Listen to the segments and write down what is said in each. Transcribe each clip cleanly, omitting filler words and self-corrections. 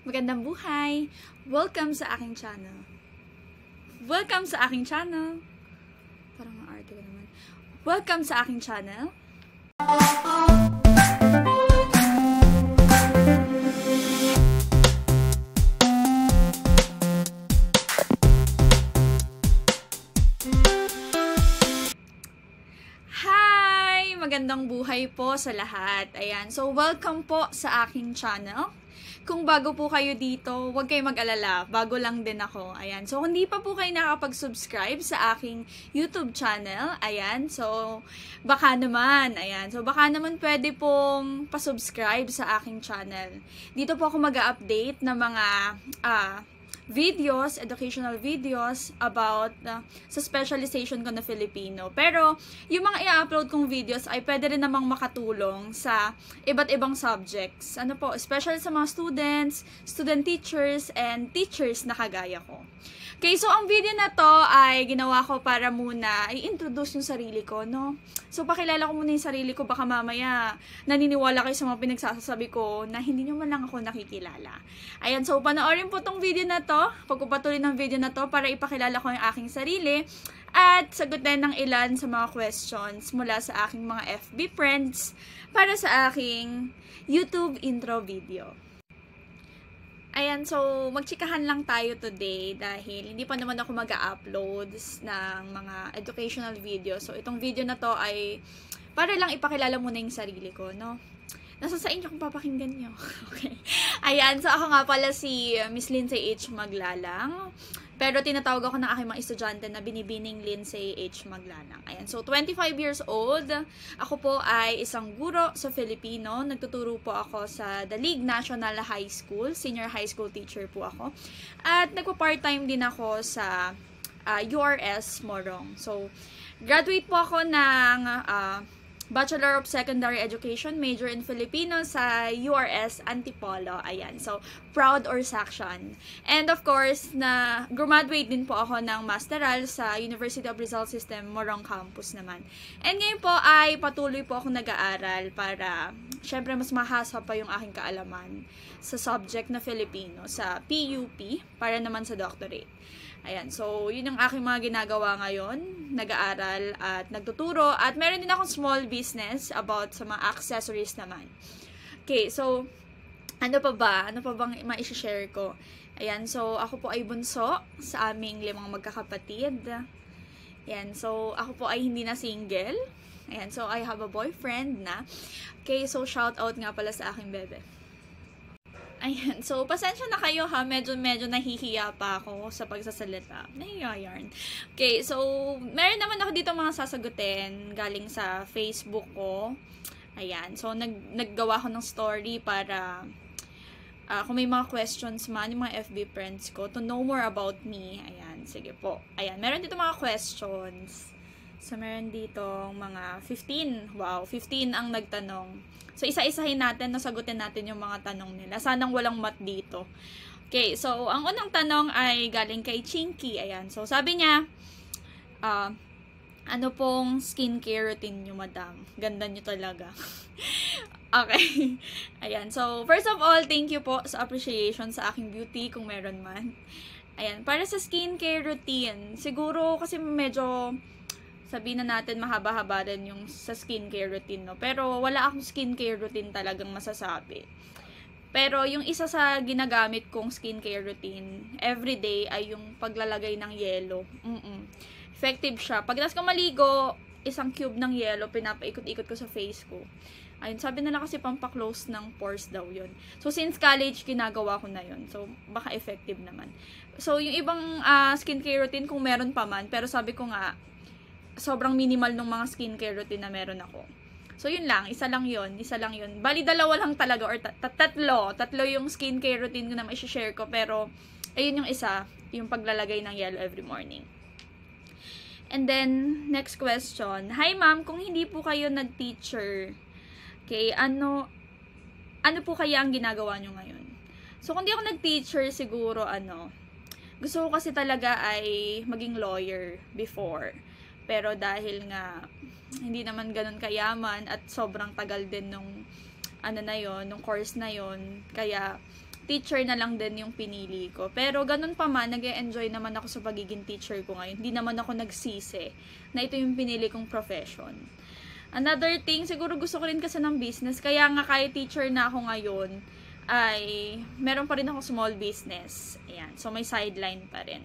Magandang buhay! Welcome sa aking channel. Welcome sa aking channel. Parang arte ka naman. Welcome sa aking channel. Hi! Magandang buhay po sa lahat. Ayan. So, welcome po sa aking channel. Kung bago po kayo dito, huwag kayong mag-alala. Bago lang din ako. Ayan. So, kung hindi pa po kayo nakapag-subscribe sa aking YouTube channel, ayan. So, baka naman. Ayan. So, baka naman pwede pong pasubscribe sa aking channel. Dito po ako mag-update ng mga videos, educational videos about sa specialization ko na Filipino. Pero, yung mga i-upload kong videos ay pwede rin namang makatulong sa iba't ibang subjects. Ano po, especially sa mga students, student teachers, and teachers na kagaya ko. Okay, so ang video na to ay ginawa ko para muna i-introduce yung sarili ko, no? So, pakilala ko muna yung sarili ko, baka mamaya naniniwala kayo sa mga pinagsasabi ko na hindi nyo man lang ako nakikilala. Ayan, so panoorin po tong video na to, pagpupatuloy ng video na to para ipakilala ko yung aking sarili at sagutin ng ilan sa mga questions mula sa aking mga FB friends para sa aking YouTube intro video. Ayan, so magchikahan lang tayo today dahil hindi pa naman ako mag-upload ng mga educational video. So, itong video na to ay para lang ipakilala muna yung sarili ko, no? Nasa sa inyo kung papakinggan nyo. Okay. Ayan, so ako nga pala si Miss Lindsay H. Maglalang. Pero tinatawag ako ng aking mga estudyante na Binibining Lindsay H. Maglalang. Ayan, so 25 years old. Ako po ay isang guro sa Filipino. Nagtuturo po ako sa Dalig National High School. Senior high school teacher po ako. At nagpa-part-time din ako sa URS Morong. So, graduate po ako ng Bachelor of Secondary Education, major in Filipino sa URS Antipolo. Ayan. So, proud or saction. And of course, na graduate din po ako ng Masteral sa University of Rizal System, Morong Campus naman. And ngayon po ay patuloy po ako nag-aaral para, syempre, mas mahasa pa yung aking kaalaman sa subject na Filipino, sa PUP, para naman sa doctorate. Ayan, so yun ang aking mga ginagawa ngayon, nag-aaral at nagtuturo, at meron din akong small business about sa mga accessories naman. Okay, so ano pa ba? Ano pa bang ma-share ko? Ayan, so ako po ay bunso sa aming 5 magkakapatid. Ayan, so ako po ay hindi na single. Ayan, so I have a boyfriend na. Okay, so shout out nga pala sa aking bebe. Ayan, so pasensya na kayo ha, medyo nahihiya pa ako sa pagsasalita. Nahihiya yarn. Okay, so meron naman ako dito mga sasagutin galing sa Facebook ko. Ayan, so naggawa ko ng story para kung may mga questions man, yung mga FB friends ko, to know more about me. Ayan, sige po. Ayan, meron dito mga questions. So, meron dito mga 15. Wow, 15 ang nagtanong. So, isa-isahin natin, nasagutin natin yung mga tanong nila. Sanang walang mat dito. Okay, so, ang unang tanong ay galing kay Chinky. Ayan, so, sabi niya, ano pong skincare routine nyo, madam? Ganda nyo talaga. Okay. Ayan, so, first of all, thank you po sa appreciation sa aking beauty, kung meron man. Ayan, para sa skincare routine, siguro kasi medyo sabihin na natin mahaba-haba rin yung sa skincare routine, no? Pero wala akong skincare routine talagang masasabi. Pero yung isa sa ginagamit kong skincare routine everyday ay yung paglalagay ng yelo. Effective siya. Pagkatapos ko maligo, isang cube ng yelo, pinapaikot-ikot ko sa face ko. Ayun, sabi nila kasi pampaklose ng pores daw yun. So, since college, ginagawa ko na yun. So, baka effective naman. So, yung ibang skincare routine, kung meron pa man, pero sabi ko nga, sobrang minimal ng mga skincare routine na meron ako. So, yun lang. Isa lang yun. Bali, 2 lang talaga or tatlo yung skincare routine ko na i-share ko. Pero, ayun yung isa. Yung paglalagay ng yellow every morning. And then, next question. Hi, ma'am. Kung hindi po kayo nag-teacher, okay, ano po kaya ang ginagawa nyo ngayon? So, kung di ako nag-teacher, siguro, gusto ko kasi talaga ay maging lawyer before. Pero dahil nga hindi naman ganun kayaman at sobrang tagal din nung nung course na yon, kaya teacher na lang din yung pinili ko. Pero ganun pa man, nag-e-enjoy naman ako sa pagiging teacher ko ngayon. Hindi naman ako nagsisi na ito yung pinili kong profession. Another thing, siguro gusto ko rin kasi ng business. Kaya nga kahit teacher na ako ngayon, ay meron pa rin ako small business. Ayan. So, may sideline pa rin.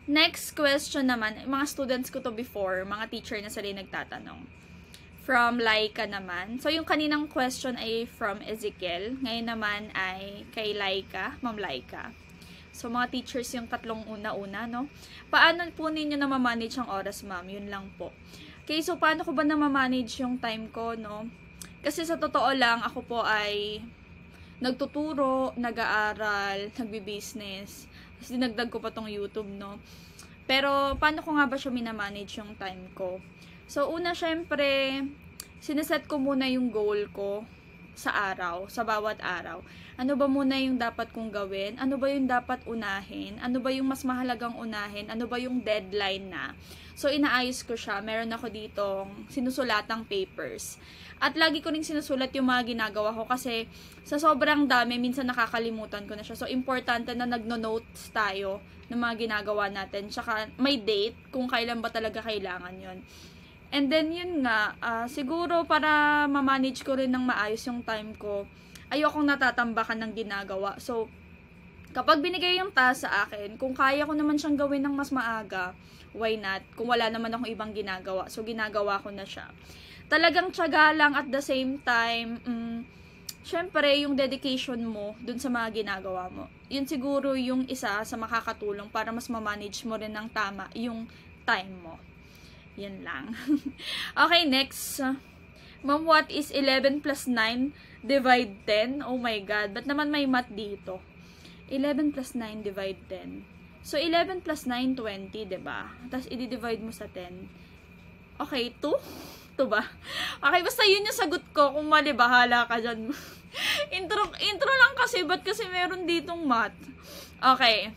Next question naman, mga students ko to before, mga teacher na sila yung nagtatanong. From Laika naman. So, yung kaninang question ay from Ezekiel. Ngayon naman ay kay Laika, Ma'am Laika. So, mga teachers yung tatlong una-una, no? Paano po ninyo na ma-manage ang oras, ma'am? Yun lang po. Okay, so paano ko ba na ma-manage yung time ko, no? Kasi sa totoo lang, ako po ay nagtuturo, nag-aaral, nagbi-business. Kasi dinagdag ko pa tong YouTube, no? Pero, paano ko nga ba siya minamanage yung time ko? So, una, syempre, sineset ko muna yung goal ko sa araw, sa bawat araw. Ano ba muna yung dapat kong gawin? Ano ba yung dapat unahin? Ano ba yung mas mahalagang unahin? Ano ba yung deadline na? So, inaayos ko siya. Meron ako ditong sinusulatang papers. At lagi ko rin sinusulat yung mga ginagawa ko kasi sa sobrang dami, minsan nakakalimutan ko na siya. So, importante na nagno-notes tayo ng mga ginagawa natin. Tsaka may date kung kailan ba talaga kailangan yon. And then, yun nga, siguro para ma-manage ko rin ng maayos yung time ko, ayokong natatambakan ng ginagawa. So, kapag binigay yung task sa akin, kung kaya ko naman siyang gawin ng mas maaga, why not? Kung wala naman akong ibang ginagawa. So, ginagawa ko na siya. Talagang tiyaga lang at the same time, syempre, yung dedication mo dun sa mga ginagawa mo. Yun siguro yung isa sa makakatulong para mas ma-manage mo rin ng tama yung time mo. Yan lang. Okay, next. Ma'am, what is 11 plus 9 divide 10? Oh my God. Ba't naman may math dito? 11 plus 9 divide 10. So, 11 plus 9, 20, diba? Tapos, i-divide mo sa 10. Okay, 2? 2 ba? Okay, basta yun yung sagot ko. Kung mali, bahala ka dyan. intro lang kasi. Ba't kasi meron ditong math? Okay.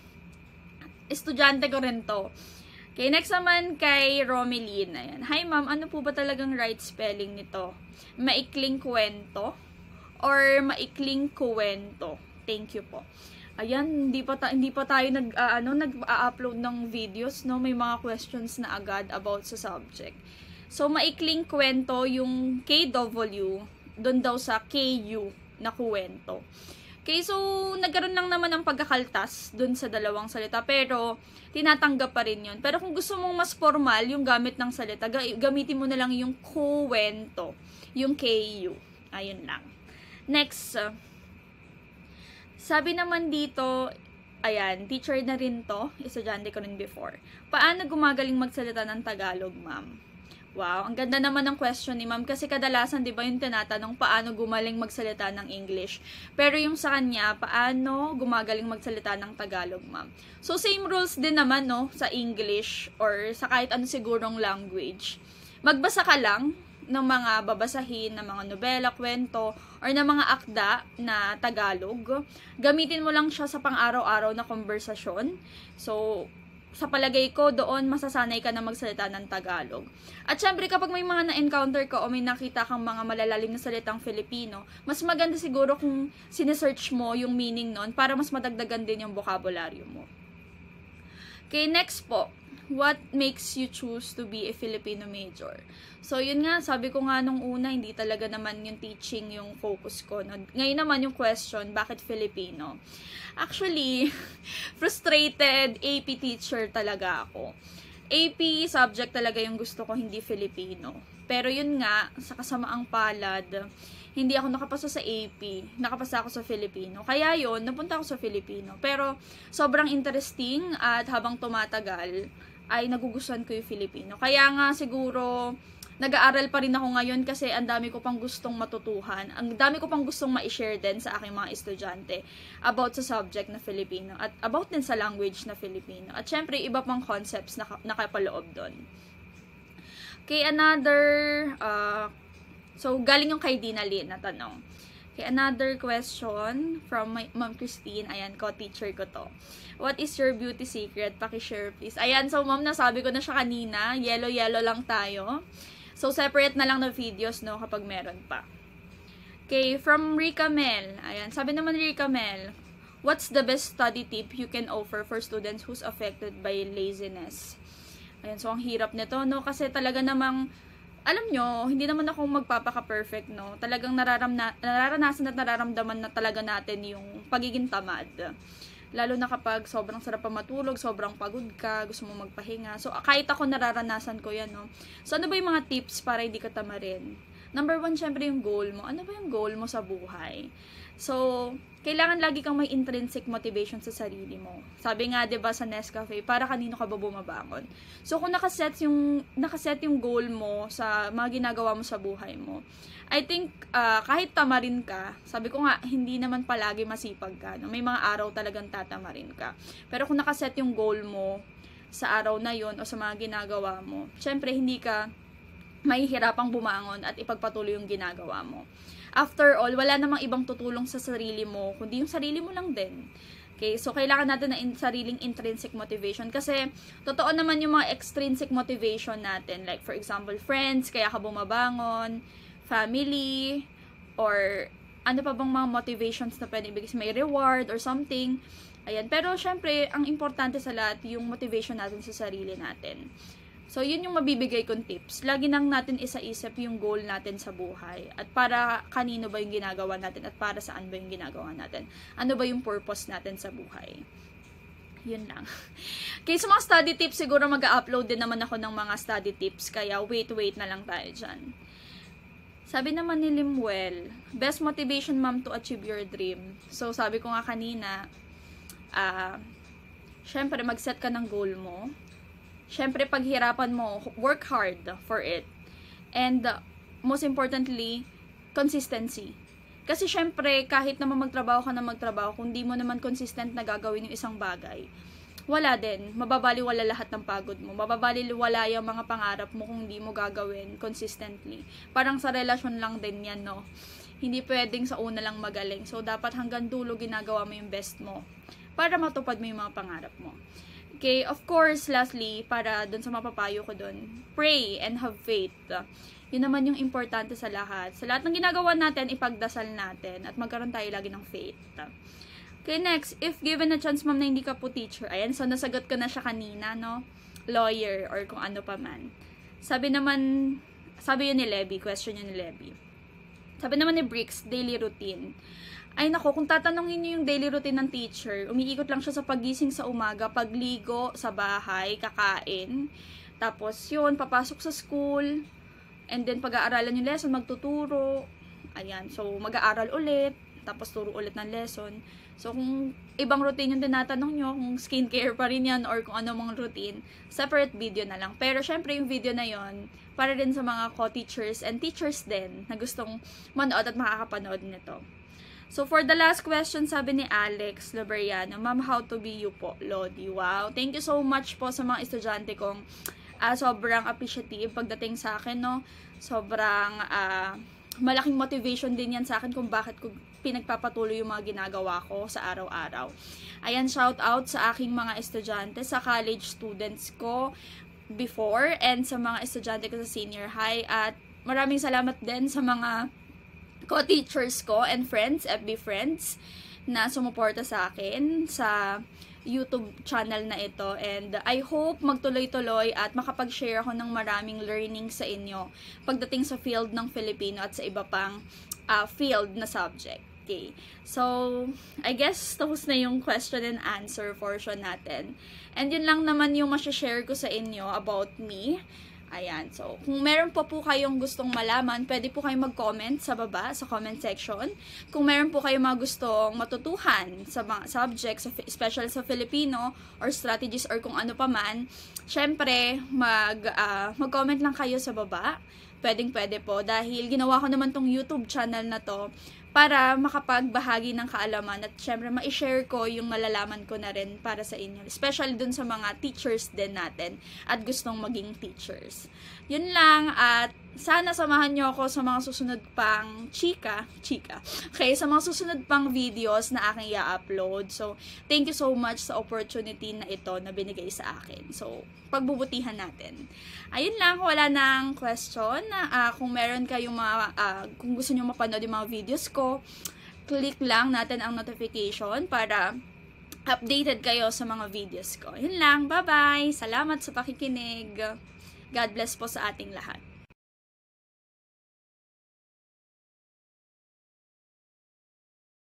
Estudyante ko rin to. Okay, next naman kay Romeline. Ayan. Hi, ma'am. Ano po ba talagang right spelling nito? Maikling kwento? Or maikling kuwento? Thank you po. Ayan, hindi pa tayo nag-upload ng videos, no? May mga questions na agad about sa subject. So, maikling kwento yung KW, doon daw sa KU na kuwento. Okay, so, nagkaroon lang naman ng pagkakaltas doon sa dalawang salita, pero tinatanggap pa rin yun. Pero kung gusto mong mas formal yung gamit ng salita, gamitin mo na lang yung kuwento, yung KU. Ayun lang. Next, sabi naman dito, ayan, teacher na rin to, estudyante ko rin before. Paano gumagaling magsalita ng Tagalog, ma'am? Wow, ang ganda naman ng question ni ma'am kasi kadalasan, di ba, yung tinatanong paano gumaling magsalita ng English. Pero yung sa kanya, paano gumagaling magsalita ng Tagalog, ma'am? So, same rules din naman, no, sa English or sa kahit ano sigurong language. Magbasa ka lang ng mga babasahin, ng mga nobela, kwento, or ng mga akda na Tagalog. Gamitin mo lang siya sa pang-araw-araw na konversasyon. So, sa palagay ko, doon masasanay ka na magsalita ng Tagalog. At syempre, kapag may mga na-encounter ka o may nakita kang mga malalalim na salitang Filipino, mas maganda siguro kung sinesearch mo yung meaning nun para mas madagdagan din yung vocabulary mo. Okay, next po. What makes you choose to be a Filipino major? So, yun nga, sabi ko nga nung una, hindi talaga naman yung teaching yung focus ko. Ngayon naman yung question, bakit Filipino? Actually, frustrated AP teacher talaga ako. AP subject talaga yung gusto ko, hindi Filipino. Pero yun nga, sa kasamaang palad, hindi ako nakapasa sa AP, nakapasa ako sa Filipino. Kaya yun, napunta ako sa Filipino. Pero sobrang interesting at habang tumatagal, ay nagugustuhan ko yung Filipino. Kaya nga siguro, nag-aaral pa rin ako ngayon kasi ang dami ko pang gustong matutuhan. Ang dami ko pang gustong ma-share din sa aking mga estudyante about sa subject na Filipino at about din sa language na Filipino. At syempre, iba pang concepts na nakapaloob doon. Okay, another, so galing yung kay Dina Lee na tanong. Okay, another question from Ma'am Christine. Ayan, co-teacher ko to. What is your beauty secret? Paki-share please. Ayan, so ma'am, nasabi ko na siya kanina. Yellow lang tayo. So, separate na lang na videos, no, kapag meron pa. Okay, from Rika Mel. Ayan, sabi naman ni Rika Mel, what's the best study tip you can offer for students who's affected by laziness? Ayan, so ang hirap nito, no? Kasi talaga namang, alam nyo, hindi naman ako magpapaka-perfect, no? Talagang nararanasan at nararamdaman na talaga natin yung pagiging tamad. Lalo na kapag sobrang sarap pa matulog, sobrang pagod ka, gusto mo magpahinga. So, kahit ako nararanasan ko yan, no? So, ano ba yung mga tips para hindi ka tamarin? Number 1, syempre yung goal mo. Ano ba yung goal mo sa buhay? So, kailangan lagi kang may intrinsic motivation sa sarili mo. Sabi nga, 'di ba, sa Nescafe, para kanino ka ba bumabangon? So, kung nakaset yung goal mo sa mga ginagawa mo sa buhay mo, I think, kahit tamarin ka, sabi ko nga, hindi naman palagi masipag ka. No? May mga araw talagang tatamarin ka. Pero kung nakaset yung goal mo sa araw na yon o sa mga ginagawa mo, syempre, hindi ka mahihirapang bumangon at ipagpatuloy yung ginagawa mo. After all, wala namang ibang tutulong sa sarili mo, kundi yung sarili mo lang din. Okay, so kailangan natin ng sariling intrinsic motivation kasi totoo naman yung mga extrinsic motivation natin. Like for example, friends, kaya ka bumabangon, family, or ano pa bang mga motivations na pwede ibigay, may reward or something. Ayan, pero syempre, ang importante sa lahat, yung motivation natin sa sarili natin. So, yun yung mabibigay kong tips. Lagi nang natin isa-isip yung goal natin sa buhay. At para kanino ba yung ginagawa natin at para saan ba yung ginagawa natin. Ano ba yung purpose natin sa buhay. Yun lang. Okay, so mga study tips, siguro mag-upload din naman ako ng mga study tips. Kaya wait na lang tayo dyan. Sabi naman ni Limwell, best motivation ma'am to achieve your dream. So, sabi ko nga kanina, syempre mag-set ka ng goal mo. Syempre, paghirapan mo, work hard for it. And, most importantly, consistency. Kasi syempre, kahit naman magtrabaho ka na magtrabaho, kung di mo naman consistent na gagawin yung isang bagay, wala din. Mababaliwala lahat ng pagod mo. Mababaliwala yung mga pangarap mo kung di mo gagawin consistently. Parang sa relasyon lang din yan, no? Hindi pwedeng sa una lang magaling. So, dapat hanggang dulo ginagawa mo yung best mo para matupad mo yung mga pangarap mo. Okay, of course, lastly, para dun sa mapapayo ko dun, pray and have faith. Yun naman yung importante sa lahat. Sa lahat ng ginagawa natin, ipagdasal natin at magkaroon tayo lagi ng faith. Okay, next, if given a chance, ma'am, na hindi ka po teacher. Ayan, so nasagot ko na siya kanina, no? Lawyer or kung ano pa man. Sabi yun ni Levy, question yun ni Levy. Sabi naman ni Bricks, daily routine. Ay nako, kung tatanungin niyo yung daily routine ng teacher, umiikot lang siya sa pagising sa umaga, pagligo sa bahay, kakain, tapos yun, papasok sa school, and then pag-aaralan yung lesson, magtuturo, ayan, so mag-aaral ulit, tapos turo ulit ng lesson. So kung ibang routine yung tinatanong nyo, kung skincare pa rin yan, or kung ano mong routine, separate video na lang. Pero syempre yung video na yon para din sa mga co-teachers and teachers din, na gustong manood at makakapanood nito. So, for the last question, sabi ni Alex Laberiano, ma'am, how to be you po, Lodi? Wow, thank you so much po sa mga estudyante kong sobrang appreciative pagdating sa akin, no? Sobrang malaking motivation din yan sa akin kung bakit ko pinagpapatuloy yung mga ginagawa ko sa araw-araw. Ayan, shout out sa aking mga estudyante, sa college students ko before, and sa mga estudyante ko sa senior high, at maraming salamat din sa mga co-teachers ko and friends, FB friends, na sumuporta sa akin sa YouTube channel na ito. And I hope magtuloy-tuloy at makapag-share ako ng maraming learning sa inyo pagdating sa field ng Filipino at sa iba pang field na subject. Okay. So, I guess tapos na yung question and answer portion natin. And yun lang naman yung masashare ko sa inyo about me. Ayan, so, kung meron po kayong gustong malaman, pwede po kayong mag-comment sa baba, sa comment section. Kung meron po kayong mga gustong matutuhan sa mga subjects, especially sa Filipino, or strategies, or kung ano pa man, syempre, mag-comment lang kayo sa baba. Pwede po, dahil ginawa ko naman tong YouTube channel na to para makapagbahagi ng kaalaman at syempre ma-share ko yung nalalaman ko na rin para sa inyo. Especially dun sa mga teachers din natin at gustong maging teachers. Yun lang at sana samahan nyo ako sa mga susunod pang chika. Okay, sa mga susunod pang videos na aking i-upload. So, thank you so much sa opportunity na ito na binigay sa akin. So, pagbubutihan natin. Ayun lang, wala nang question. Kung meron kayong mga, kung gusto nyo mapanood yung mga videos ko, click lang natin ang notification para updated kayo sa mga videos ko. Yun lang, bye-bye! Salamat sa pakikinig. God bless po sa ating lahat.